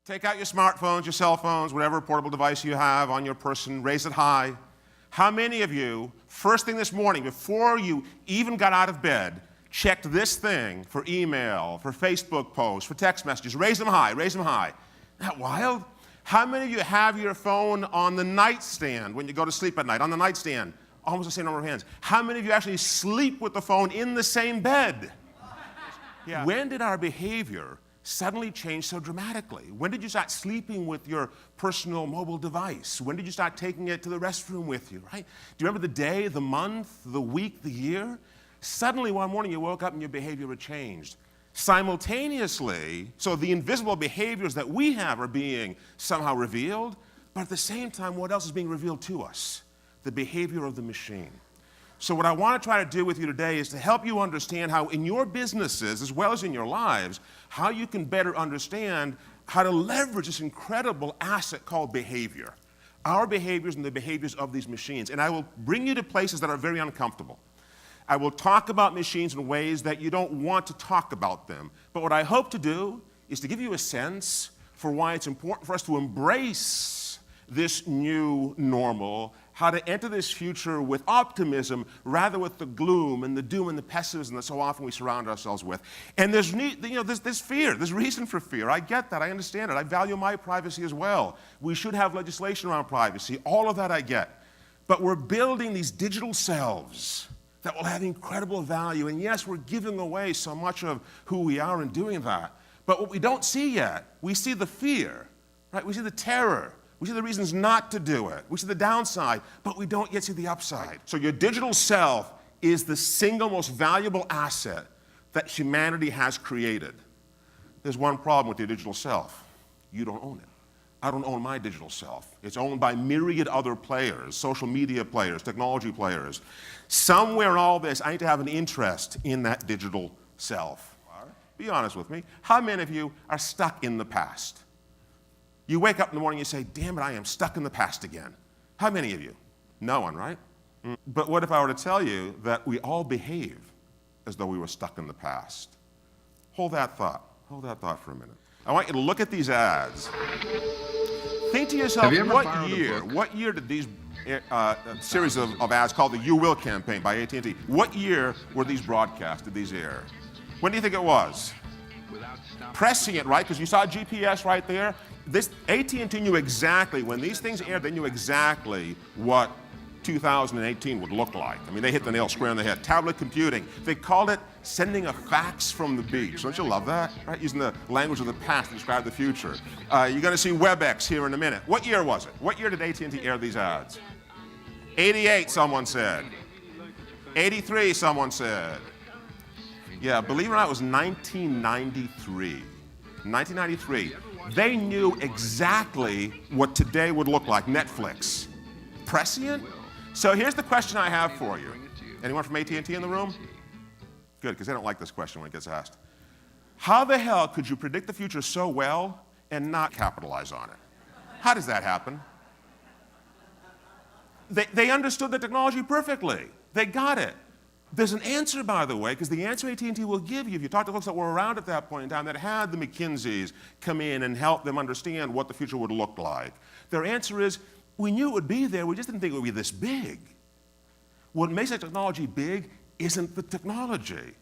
Take out your smartphones, your cell phones, whatever portable device you have on your person, raise it high. How many of you, first thing this morning, before you even got out of bed, checked this thing for email, for Facebook posts, for text messages? Raise them high, raise them high. Isn't that wild? How many of you have your phone on the nightstand when you go to sleep at night, on the nightstand? Almost the same number of hands. How many of you actually sleep with the phone in the same bed? Yeah. When did our behavior suddenly change so dramatically? When did you start sleeping with your personal mobile device? When did you start taking it to the restroom with you, right? Do you remember the day, the month, the week, the year? Suddenly one morning you woke up and your behavior had changed. Simultaneously, so the invisible behaviors that we have are being somehow revealed, but at the same time, what else is being revealed to us? The behavior of the machine. So what I want to try to do with you today is to help you understand how in your businesses, as well as in your lives, how you can better understand how to leverage this incredible asset called behavior. Our behaviors and the behaviors of these machines. And I will bring you to places that are very uncomfortable. I will talk about machines in ways that you don't want to talk about them. But what I hope to do is to give you a sense for why it's important for us to embrace this new normal, how to enter this future with optimism rather with the gloom and the doom and the pessimism that so often we surround ourselves with. And there's fear, there's reason for fear. I get that, I understand it. I value my privacy as well. We should have legislation around privacy. All of that I get. But we're building these digital selves that will have incredible value. And yes, we're giving away so much of who we are in doing that. But what we don't see yet, we see the fear, right? We see the terror. We see the reasons not to do it. We see the downside, but we don't yet see the upside. So your digital self is the single most valuable asset that humanity has created. There's one problem with your digital self. You don't own it. I don't own my digital self. It's owned by myriad other players, social media players, technology players. Somewhere in all this, I need to have an interest in that digital self. Be honest with me. How many of you are stuck in the past? You wake up in the morning and you say, damn it, I am stuck in the past again. How many of you? No one, right? But what if I were to tell you that we all behave as though we were stuck in the past? Hold that thought. Hold that thought for a minute. I want you to look at these ads. Think to yourself, what year did these series of ads called the You Will campaign by AT&T, what year were these broadcast? Did these air? When do you think it was? Pressing it, right? Because you saw GPS right there. This AT&T knew exactly, when these things aired, they knew exactly what 2018 would look like. I mean, they hit the nail square on the head. Tablet computing. They called it sending a fax from the beach. Don't you love that? Right? Using the language of the past to describe the future. You're going to see WebEx here in a minute. What year was it? What year did AT&T air these ads? 88, someone said. 83, someone said. Yeah, believe it or not, it was 1993. 1993. They knew exactly what today would look like. Netflix. Prescient? So here's the question I have for you. Anyone from AT&T in the room? Good, because they don't like this question when it gets asked. How the hell could you predict the future so well and not capitalize on it? How does that happen? They understood the technology perfectly. They got it. There's an answer, by the way, because the answer AT&T will give you, if you talk to folks that were around at that point in time that had the McKinseys come in and help them understand what the future would look like. Their answer is, we knew it would be there, we just didn't think it would be this big. What makes that technology big isn't the technology.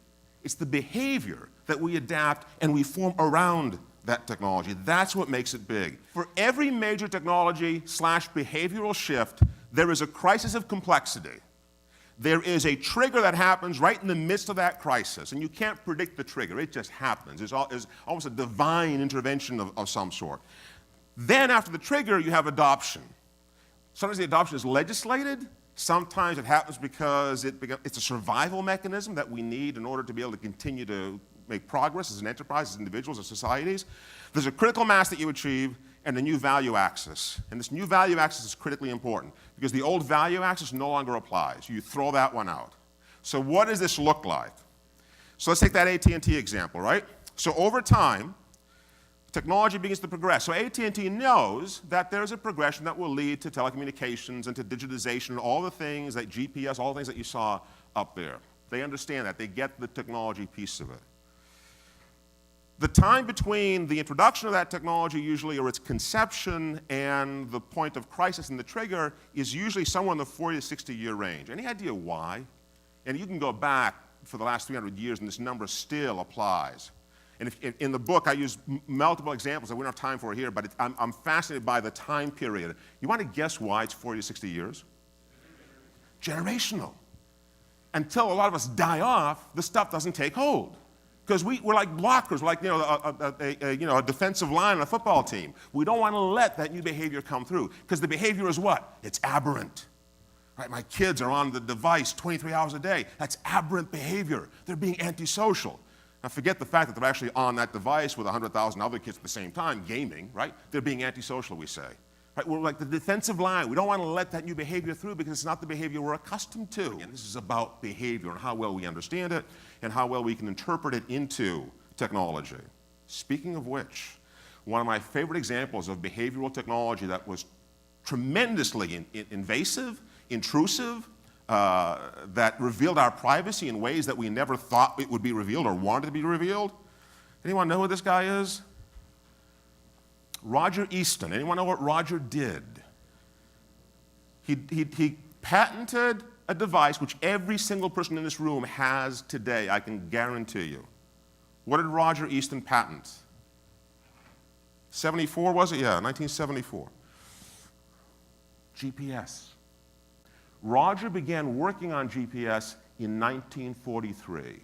It's the behavior that we adapt and we form around that technology. That's what makes it big. For every major technology / behavioral shift, there is a crisis of complexity. There is a trigger that happens right in the midst of that crisis, and you can't predict the trigger. It just happens. It's almost a divine intervention of some sort. Then after the trigger, you have adoption. Sometimes the adoption is legislated. Sometimes it happens because it's a survival mechanism that we need in order to be able to continue to make progress as an enterprise, as individuals, as societies. There's a critical mass that you achieve, and a new value axis. And this new value axis is critically important because the old value axis no longer applies. You throw that one out. So what does this look like? So let's take that AT&T example, right? So over time, technology begins to progress. So AT&T knows that there's a progression that will lead to telecommunications and to digitization and all the things that GPS, all the things that you saw, up there. They understand that. They get the technology piece of it. The time between the introduction of that technology usually, or its conception, and the point of crisis and the trigger is usually somewhere in the 40 to 60 year range. Any idea why? And you can go back for the last 300 years and this number still applies. And in the book I use multiple examples that we don't have time for here, but I'm fascinated by the time period. You want to guess why it's 40 to 60 years? Generational. Until a lot of us die off, the stuff doesn't take hold. Because we're like blockers, like a defensive line on a football team. We don't want to let that new behavior come through. Because the behavior is what? It's aberrant. Right? My kids are on the device 23 hours a day. That's aberrant behavior. They're being antisocial. Now forget the fact that they're actually on that device with 100,000 other kids at the same time, gaming, right? They're being antisocial, we say. Right? We're like the defensive line. We don't want to let that new behavior through because it's not the behavior we're accustomed to. Again, this is about behavior and how well we understand it and how well we can interpret it into technology. Speaking of which, one of my favorite examples of behavioral technology that was tremendously invasive, intrusive, that revealed our privacy in ways that we never thought it would be revealed or wanted to be revealed. Anyone know who this guy is? Roger Easton. Anyone know what Roger did? He patented a device which every single person in this room has today, I can guarantee you. What did Roger Easton patent? 74, was it? Yeah, 1974. GPS. Roger began working on GPS in 1943.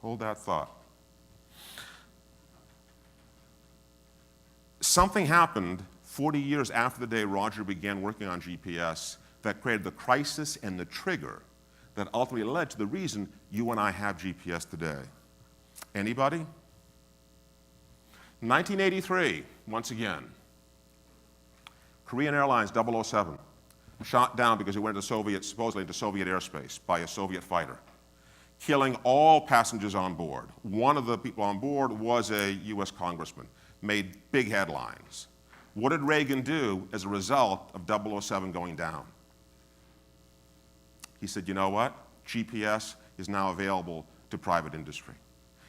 Hold that thought. Something happened 40 years after the day Roger began working on GPS that created the crisis and the trigger that ultimately led to the reason you and I have GPS today. Anybody? 1983, once again, Korean Airlines 007 shot down because it went supposedly into Soviet airspace by a Soviet fighter, killing all passengers on board. One of the people on board was a US congressman. Made big headlines. What did Reagan do as a result of 007 going down? He said, you know what? GPS is now available to private industry.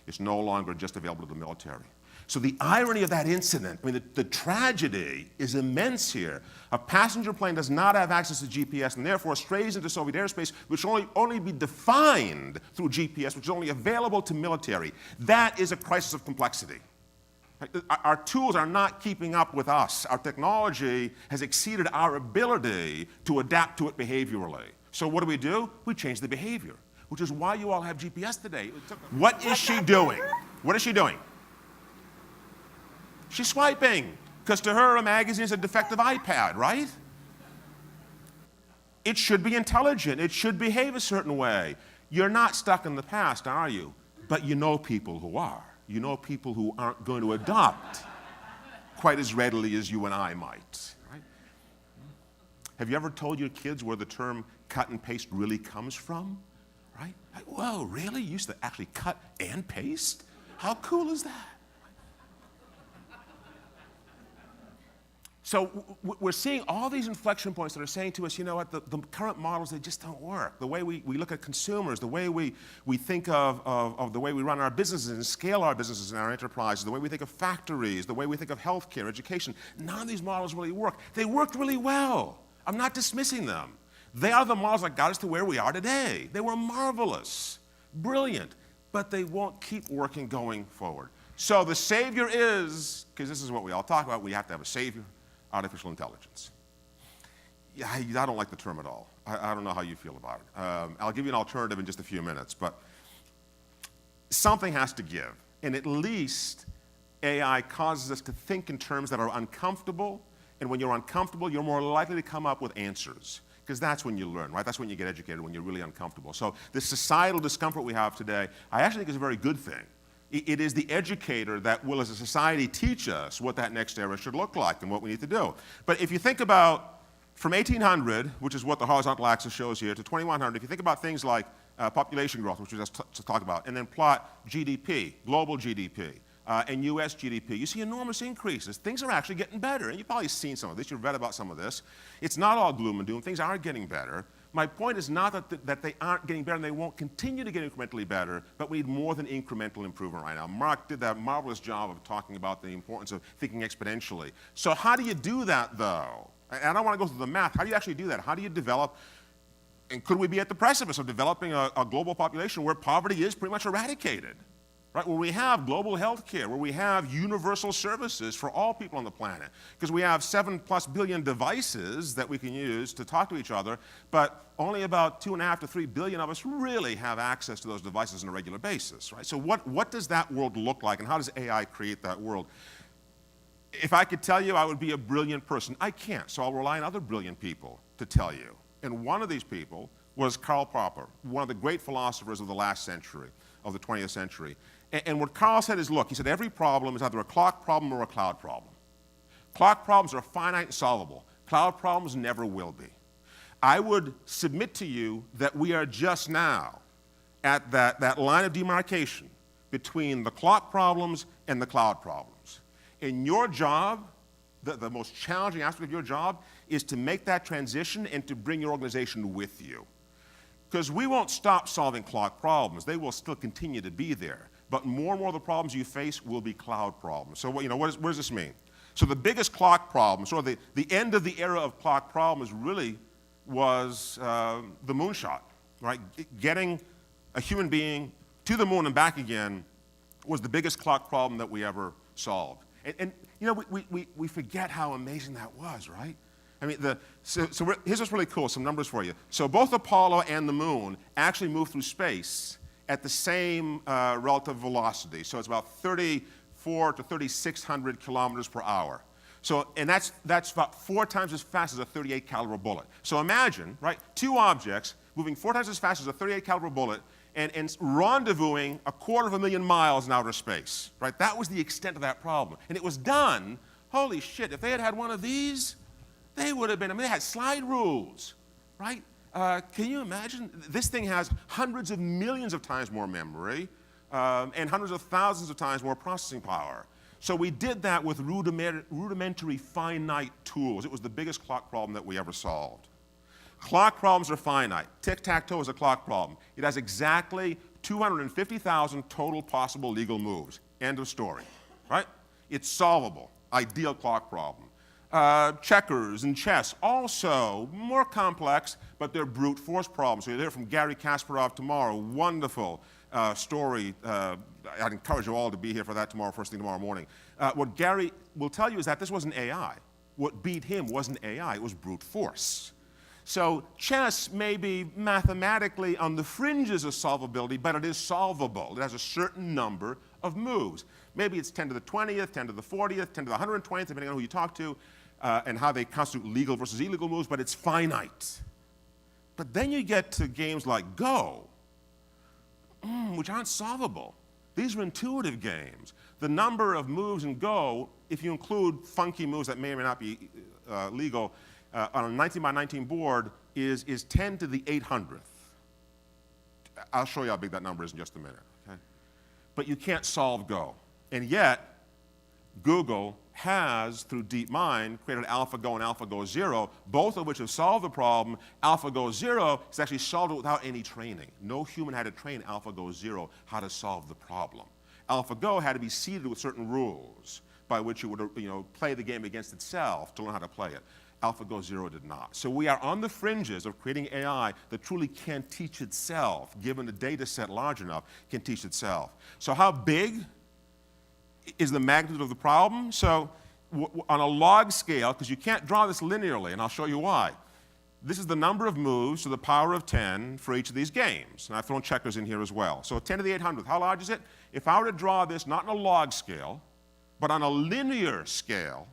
It's no longer just available to the military. So the irony of that incident, I mean, the tragedy is immense here. A passenger plane does not have access to GPS and therefore strays into Soviet airspace, which will only be defined through GPS, which is only available to military. That is a crisis of complexity. Our tools are not keeping up with us. Our technology has exceeded our ability to adapt to it behaviorally. So what do? We change the behavior, which is why you all have GPS today. What is she doing? What is she doing? She's swiping, because to her a magazine is a defective iPad, right? It should be intelligent. It should behave a certain way. You're not stuck in the past, are you? But you know people who are. You know people who aren't going to adopt quite as readily as you and I might. Right? Have you ever told your kids where the term cut and paste really comes from? Right? Like, whoa, really? You used to actually cut and paste? How cool is that? So we're seeing all these inflection points that are saying to us, you know what, the current models, they just don't work. The way we look at consumers, the way we think of the way we run our businesses and scale our businesses and our enterprises, the way we think of factories, the way we think of healthcare, education, none of these models really work. They worked really well. I'm not dismissing them. They are the models that got us to where we are today. They were marvelous, brilliant, but they won't keep working going forward. So the savior is, because this is what we all talk about, we have to have a savior. Artificial intelligence. Yeah, I don't like the term at all. I don't know how you feel about it. I'll give you an alternative in just a few minutes, but something has to give. And at least AI causes us to think in terms that are uncomfortable, and when you're uncomfortable, you're more likely to come up with answers, because that's when you learn, right? That's when you get educated, when you're really uncomfortable. So the societal discomfort we have today, I actually think is a very good thing. It is the educator that will, as a society, teach us what that next era should look like and what we need to do. But if you think about from 1800, which is what the horizontal axis shows here, to 2100, if you think about things like population growth, which we just talked about, and then plot GDP, global GDP, and US GDP, you see enormous increases. Things are actually getting better, and you've probably seen some of this. You've read about some of this. It's not all gloom and doom. Things are getting better. My point is not that they aren't getting better and they won't continue to get incrementally better, but we need more than incremental improvement right now. Mark did that marvelous job of talking about the importance of thinking exponentially. So how do you do that, though? And I don't want to go through the math. How do you actually do that? How do you develop, and could we be at the precipice of developing a global population where poverty is pretty much eradicated? Right, where we have global health care, where we have universal services for all people on the planet. Because we have 7+ billion devices that we can use to talk to each other, but only about 2.5 to 3 billion of us really have access to those devices on a regular basis. Right? So what does that world look like, and how does AI create that world? If I could tell you, I would be a brilliant person. I can't, so I'll rely on other brilliant people to tell you. And one of these people was Karl Popper, one of the great philosophers of the last century, of the 20th century. And what Karl said is, look, he said, every problem is either a clock problem or a cloud problem. Clock problems are finite and solvable. Cloud problems never will be. I would submit to you that we are just now at that line of demarcation between the clock problems and the cloud problems. In your job, the most challenging aspect of your job is to make that transition and to bring your organization with you. Because we won't stop solving clock problems. They will still continue to be there. But more and more of the problems you face will be cloud problems. So what does this mean? So the biggest clock problem, sort of the end of the era of clock problems really was the moonshot, right? Getting a human being to the moon and back again was the biggest clock problem that we ever solved. And we forget how amazing that was, right? I mean, here's what's really cool, some numbers for you. So both Apollo and the moon actually moved through space at the same relative velocity. So it's about 3,400 to 3,600 kilometers per hour. So, and that's about 4 times as fast as a .38 caliber bullet. So imagine, right, 2 objects moving 4 times as fast as a .38 caliber bullet and rendezvousing 250,000 miles in outer space, right? That was the extent of that problem. And it was done, holy shit, if they had had one of these, they would have been, I mean, they had slide rules, right? Can you imagine? This thing has hundreds of millions of times more memory and hundreds of thousands of times more processing power. So we did that with rudimentary finite tools. It was the biggest clock problem that we ever solved. Clock problems are finite. Tic-tac-toe is a clock problem. It has exactly 250,000 total possible legal moves. End of story, right? It's solvable. Ideal clock problem. Checkers and chess, also more complex, but they're brute force problems. So you'll hear from Gary Kasparov tomorrow. Wonderful story. I'd encourage you all to be here for that tomorrow, first thing tomorrow morning. What Gary will tell you is that this wasn't AI. What beat him wasn't AI, it was brute force. So chess may be mathematically on the fringes of solvability, but it is solvable. It has a certain number of moves. Maybe it's 10 to the 20th, 10 to the 40th, 10 to the 120th, depending on who you talk to, and how they constitute legal versus illegal moves, but it's finite. But then you get to games like Go, which aren't solvable. These are intuitive games. The number of moves in Go, if you include funky moves that may or may not be legal, on a 19 by 19 board is 10 to the 800th. I'll show you how big that number is in just a minute, okay? But you can't solve Go. And yet, Google has, through DeepMind, created AlphaGo and AlphaGo Zero, both of which have solved the problem. AlphaGo Zero has actually solved it without any training. No human had to train AlphaGo Zero how to solve the problem. AlphaGo had to be seeded with certain rules by which it would play the game against itself to learn how to play it. AlphaGo Zero did not. So we are on the fringes of creating AI that truly can teach itself, given a data set large enough, can teach itself. So how big is the magnitude of the problem? So on a log scale, because you can't draw this linearly, and I'll show you why. This is the number of moves to the power of 10 for each of these games. And I've thrown checkers in here as well. So 10 to the 800th, how large is it? If I were to draw this not on a log scale, but on a linear scale,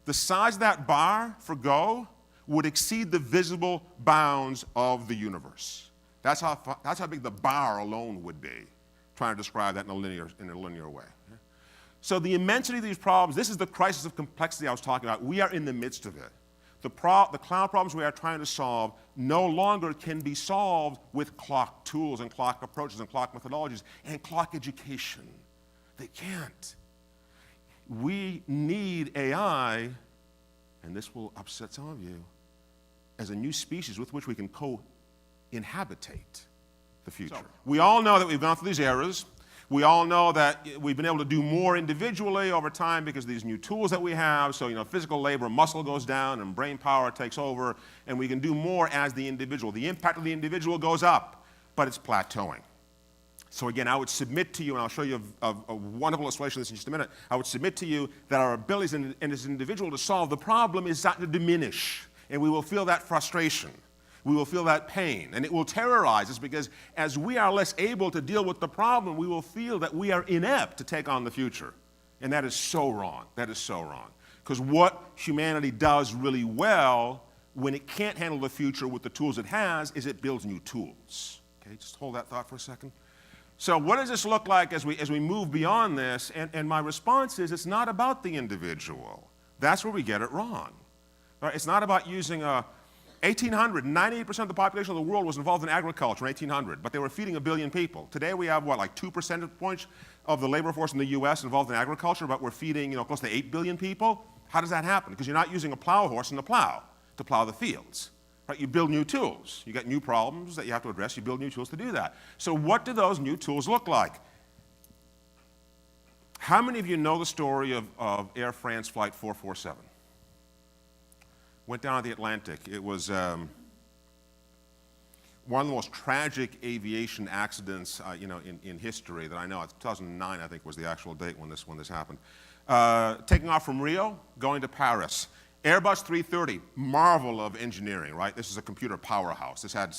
the size of that bar for Go would exceed the visible bounds of the universe. That's how big the bar alone would be, trying to describe that in a linear way. So the immensity of these problems, this is the crisis of complexity I was talking about. We are in the midst of it. The cloud problems we are trying to solve no longer can be solved with clock tools and clock approaches and clock methodologies and clock education. They can't. We need AI, and this will upset some of you, as a new species with which we can co-inhabitate the future. So, we all know that we've gone through these eras. We all know that we've been able to do more individually over time because of these new tools that we have. So, physical labor, muscle goes down and brain power takes over, and we can do more as the individual. The impact of the individual goes up, but it's plateauing. So again, I would submit to you, and I'll show you a wonderful illustration of this in just a minute, I would submit to you that our abilities in as an individual to solve the problem is not to diminish, and we will feel that frustration. We will feel that pain, and it will terrorize us because as we are less able to deal with the problem, we will feel that we are inept to take on the future. And that is so wrong. That is so wrong. Because what humanity does really well when it can't handle the future with the tools it has is it builds new tools. Okay, just hold that thought for a second. So what does this look like as we move beyond this? And my response is it's not about the individual. That's where we get it wrong. Right? It's not about using 1800, 98% of the population of the world was involved in agriculture in 1800, but they were feeding 1 billion people. Today we have, like 2 percentage points of the labor force in the US involved in agriculture, but we're feeding, close to 8 billion people. How does that happen? Because you're not using a plow horse and a plow to plow the fields. Right? You build new tools. You got new problems that you have to address. You build new tools to do that. So what do those new tools look like? How many of you know the story of Air France Flight 447? Went down the Atlantic. It was one of the most tragic aviation accidents, in history that I know. 2009, I think, was the actual date when this happened. Taking off from Rio, going to Paris. Airbus 330, marvel of engineering, right? This is a computer powerhouse. This had,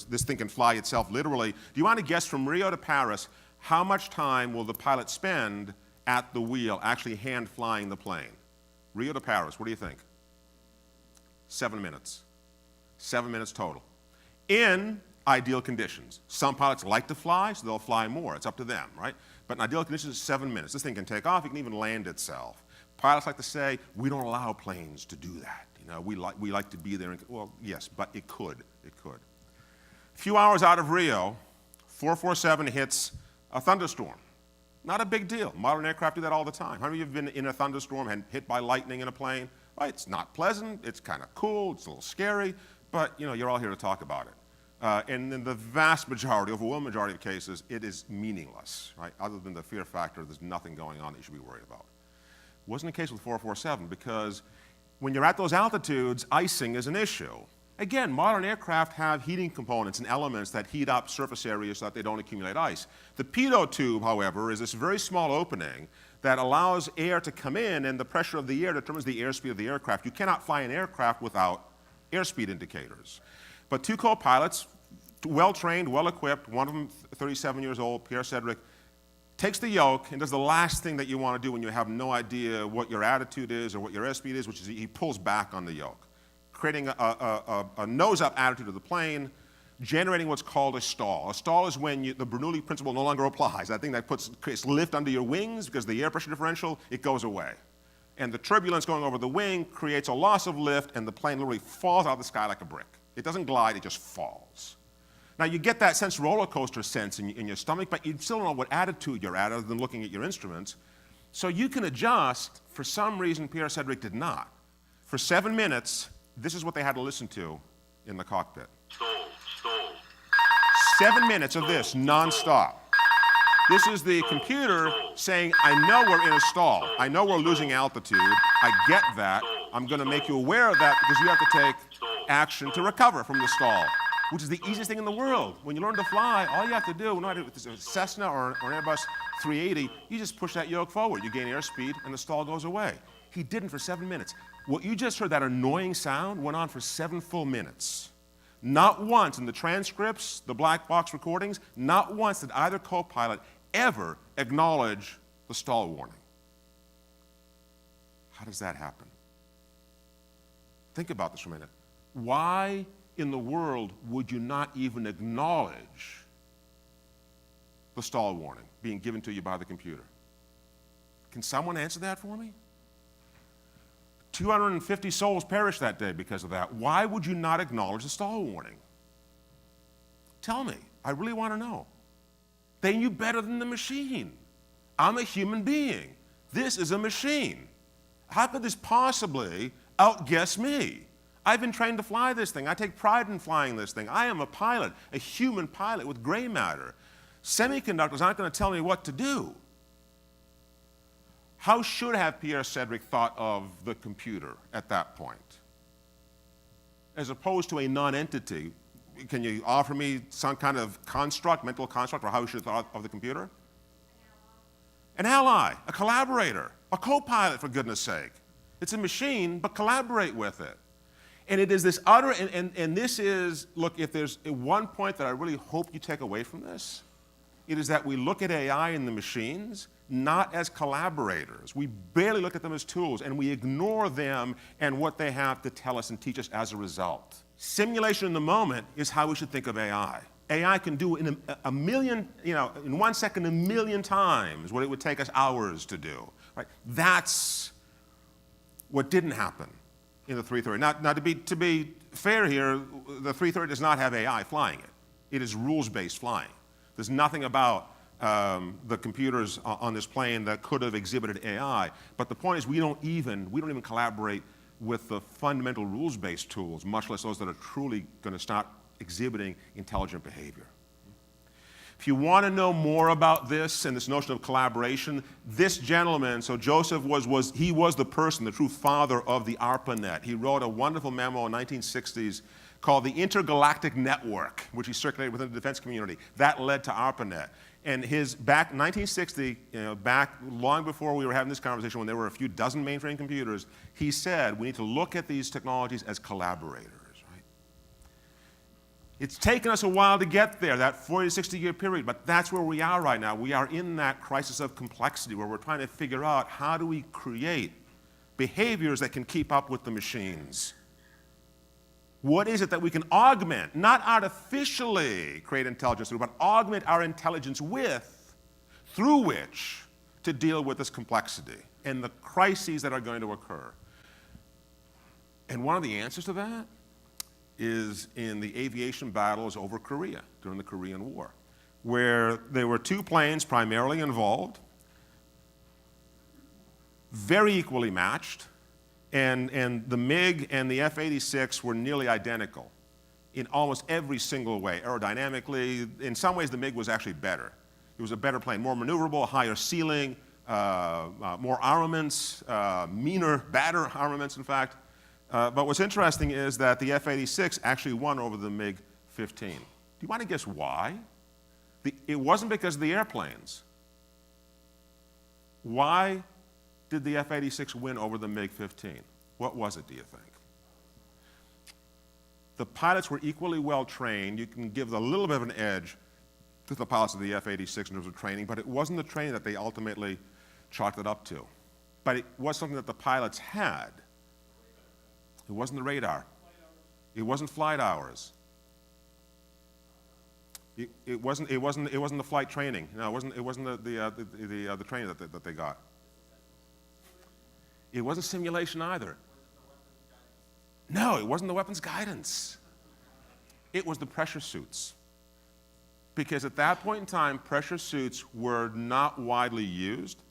this thing can fly itself literally. Do you want to guess from Rio to Paris, how much time will the pilot spend at the wheel actually hand flying the plane? Rio to Paris, what do you think? 7 minutes. 7 minutes total. In ideal conditions. Some pilots like to fly, so they'll fly more. It's up to them, right? But in ideal conditions, it's 7 minutes. This thing can take off. It can even land itself. Pilots like to say, we don't allow planes to do that. We like to be there. Well, yes, but it could. It could. A few hours out of Rio, 447 hits a thunderstorm. Not a big deal. Modern aircraft do that all the time. How many of you have been in a thunderstorm and hit by lightning in a plane? Right, it's not pleasant. It's kind of cool. It's a little scary. But, you're all here to talk about it. And in the vast majority, overwhelming majority of cases, it is meaningless, right? Other than the fear factor, there's nothing going on that you should be worried about. Wasn't the case with 447 because when you're at those altitudes, icing is an issue. Again, modern aircraft have heating components and elements that heat up surface areas so that they don't accumulate ice. The pitot tube, however, is this very small opening that allows air to come in, and the pressure of the air determines the airspeed of the aircraft. You cannot fly an aircraft without airspeed indicators. But 2 co-pilots, well-trained, well-equipped, one of them 37 years old, Pierre Cedric, takes the yoke and does the last thing that you want to do when you have no idea what your attitude is or what your airspeed is, which is he pulls back on the yoke, creating a nose-up attitude of the plane, generating what's called a stall. A stall is when the Bernoulli principle no longer applies. That thing that creates lift under your wings because of the air pressure differential, it goes away. And the turbulence going over the wing creates a loss of lift, and the plane literally falls out of the sky like a brick. It doesn't glide, it just falls. Now, you get that sense, roller coaster sense in your stomach, but you still don't know what attitude you're at other than looking at your instruments. So you can adjust. For some reason, Pierre Cedric did not. For 7 minutes, this is what they had to listen to in the cockpit. 7 minutes of this, nonstop. This is the computer saying, I know we're in a stall. I know we're losing altitude. I get that. I'm going to make you aware of that because you have to take action to recover from the stall, which is the easiest thing in the world. When you learn to fly, all you have to do, if it's a Cessna or an Airbus 380, you just push that yoke forward. You gain airspeed, and the stall goes away. He didn't for 7 minutes. What you just heard, that annoying sound, went on for 7 full minutes. Not once in the transcripts, the black box recordings, not once did either co-pilot ever acknowledge the stall warning. How does that happen? Think about this for a minute. Why in the world would you not even acknowledge the stall warning being given to you by the computer? Can someone answer that for me? 250 souls perished that day because of that. Why would you not acknowledge the stall warning? Tell me. I really want to know. They knew better than the machine. I'm a human being. This is a machine. How could this possibly outguess me? I've been trained to fly this thing. I take pride in flying this thing. I am a pilot, a human pilot with gray matter. Semiconductors aren't going to tell me what to do. How should have Pierre Cedric thought of the computer at that point? As opposed to a non-entity, can you offer me some kind of construct, mental construct, or how we should have thought of the computer? An ally, a collaborator, a co-pilot, for goodness sake. It's a machine, but collaborate with it. And it is this utter, and this is, look, if there's one point that I really hope you take away from this, it is that we look at AI and the machines not as collaborators. We barely look at them as tools, and we ignore them and what they have to tell us and teach us as a result. Simulation in the moment is how we should think of AI. AI can do in a million, in 1 second, 1,000,000 times what it would take us hours to do. Right? That's what didn't happen in the 330. Now to be fair here, the 330 does not have AI flying it. It is rules-based flying. There's nothing about the computers on this plane that could have exhibited AI. But the point is, we don't even collaborate with the fundamental rules-based tools, much less those that are truly going to start exhibiting intelligent behavior. If you want to know more about this and this notion of collaboration, this gentleman, so Joseph was the person, the true father of the ARPANET. He wrote a wonderful memo in the 1960s called the Intergalactic Network, which he circulated within the defense community. That led to ARPANET. And back in 1960, back long before we were having this conversation, when there were a few dozen mainframe computers, he said we need to look at these technologies as collaborators. It's taken us a while to get there, that 40 to 60-year period, but that's where we are right now. We are in that crisis of complexity where we're trying to figure out how do we create behaviors that can keep up with the machines. What is it that we can augment, not artificially create intelligence through, but augment our intelligence with, through which to deal with this complexity and the crises that are going to occur? And one of the answers to that is in the aviation battles over Korea during the Korean War, where there were two planes primarily involved, very equally matched, and the MiG and the F-86 were nearly identical in almost every single way. Aerodynamically, in some ways the MiG was actually better. It was a better plane, more maneuverable, higher ceiling, more armaments, meaner, badder armaments, in fact. But what's interesting is that the F-86 actually won over the MiG-15. Do you want to guess why? It wasn't because of the airplanes. Why did the F-86 win over the MiG-15? What was it, do you think? The pilots were equally well trained. You can give a little bit of an edge to the pilots of the F-86 in terms of training, but it wasn't the training that they ultimately chalked it up to. But it was something that the pilots had. It wasn't the radar. It wasn't flight hours. It wasn't the flight training. No, it wasn't the training that they got. It wasn't simulation either. No, it wasn't the weapons guidance. It was the pressure suits. Because at that point in time, pressure suits were not widely used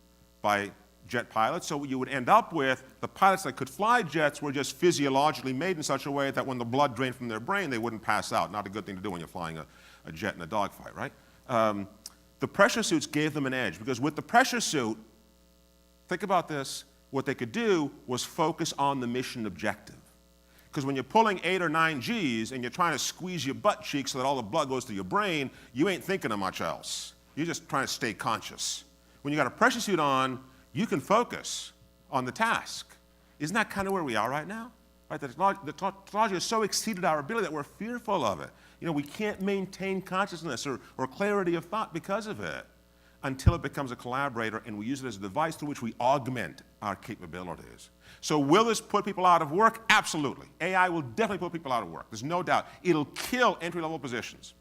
by jet pilots, so what you would end up with, the pilots that could fly jets were just physiologically made in such a way that when the blood drained from their brain, they wouldn't pass out. Not a good thing to do when you're flying a jet in a dogfight, right? The pressure suits gave them an edge, because with the pressure suit, think about this, what they could do was focus on the mission objective. Because when you're pulling 8 or 9 Gs and you're trying to squeeze your butt cheeks so that all the blood goes to your brain, you ain't thinking of much else. You're just trying to stay conscious. When you got a pressure suit on, you can focus on the task. Isn't that kind of where we are right now? Right? The technology has so exceeded our ability that we're fearful of it. We can't maintain consciousness or clarity of thought because of it until it becomes a collaborator and we use it as a device through which we augment our capabilities. So will this put people out of work? Absolutely. AI will definitely put people out of work. There's no doubt. It'll kill entry-level positions.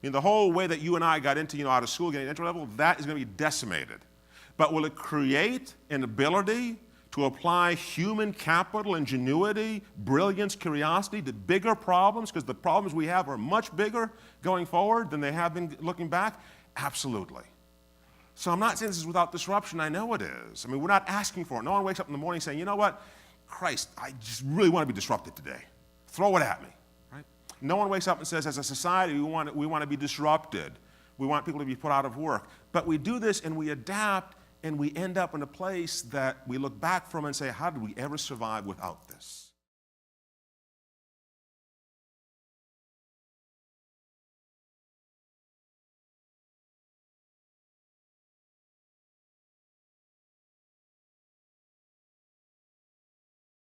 The whole way that you and I got into, out of school, getting entry-level, that is going to be decimated. But will it create an ability to apply human capital, ingenuity, brilliance, curiosity to bigger problems? Because the problems we have are much bigger going forward than they have been looking back? Absolutely. So I'm not saying this is without disruption. I know it is. We're not asking for it. No one wakes up in the morning saying, you know what? Christ, I just really want to be disrupted today. Throw it at me. Right? No one wakes up and says, as a society, we want to be disrupted. We want people to be put out of work. But we do this and we adapt, and we end up in a place that we look back from and say, how did we ever survive without this?